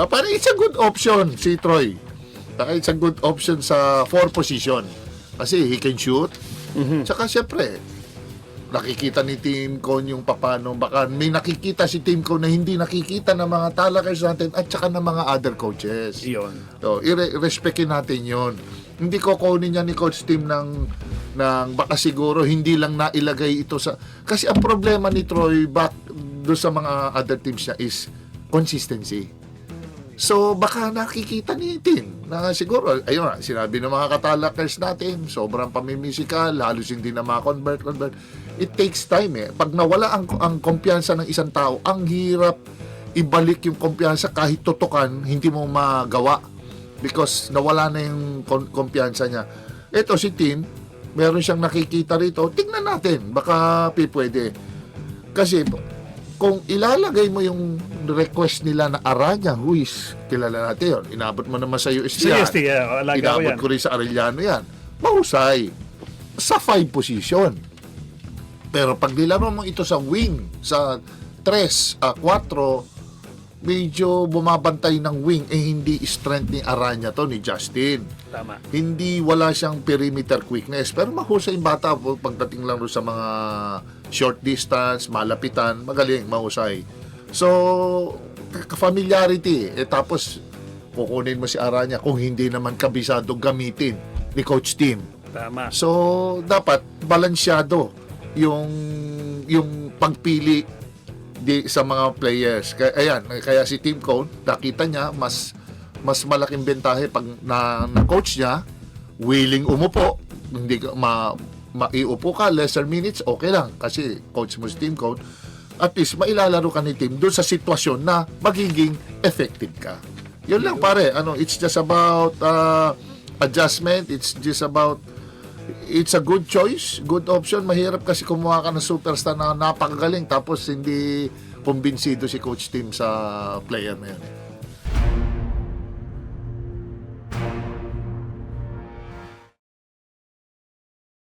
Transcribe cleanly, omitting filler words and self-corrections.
Parang it's a good option si Troy. It's a good option sa 4 position. Kasi he can shoot. Tsaka syempre, nakikita ni Team Cone yung papano. Baka may nakikita si Team Cone na hindi nakikita ng mga talakers natin at tsaka ng mga other coaches. Iyon. So, i-respectin natin yon. Hindi ko kunin niya ni Coach Tim ng baka siguro hindi lang nailagay ito sa... Kasi ang problema ni Troy back do sa mga other teams niya is consistency. So, baka nakikita ni Tim na siguro, ayun na, sinabi ng mga katalakers natin, sobrang pamimisikal, halos hindi na convert. It takes time eh. Pag nawala ang kumpiyansa ng isang tao, ang hirap ibalik yung kumpiyansa kahit tutukan, hindi mo magawa. Because nawala na yung kumpiyansa niya. Ito si Tim, meron siyang nakikita rito, tingnan natin, baka pwede. Kasi kung ilalagay mo yung request nila na Aranya, who is, kilala natin yun, inabot mo naman sa UST yan. Inabot ko rin sa Arellano yan. Mahusay. Sa 5 position. Pero pag nilaro mo ito sa wing, sa 3, 4, medyo bumabantay ng wing, hindi strength ni Aranya to, ni Justin. Tama. Hindi, wala siyang perimeter quickness. Pero mahusay yung bata pagdating lang sa mga short distance, malapitan, magaling, mahusay. So, familiarity. Tapos, kukunin mo si Aranya kung hindi naman kabisado gamitin ni Coach Tim. Tama. So, dapat balansyado yung pagpili sa mga players. Kaya si Team Cone, nakita niya mas malaking bentahe pag na coach niya willing umupo, hindi ka maiupo ka lesser minutes, okay lang kasi coach mo si Team Cone, at least mailalaro ka ni team doon sa sitwasyon na magiging effective ka. Yun lang pare, it's just about adjustment, it's a good choice, good option. Mahirap kasi kumuha ka ng superstar na napakagaling tapos hindi kumbinsido si Coach Tim sa player na yun.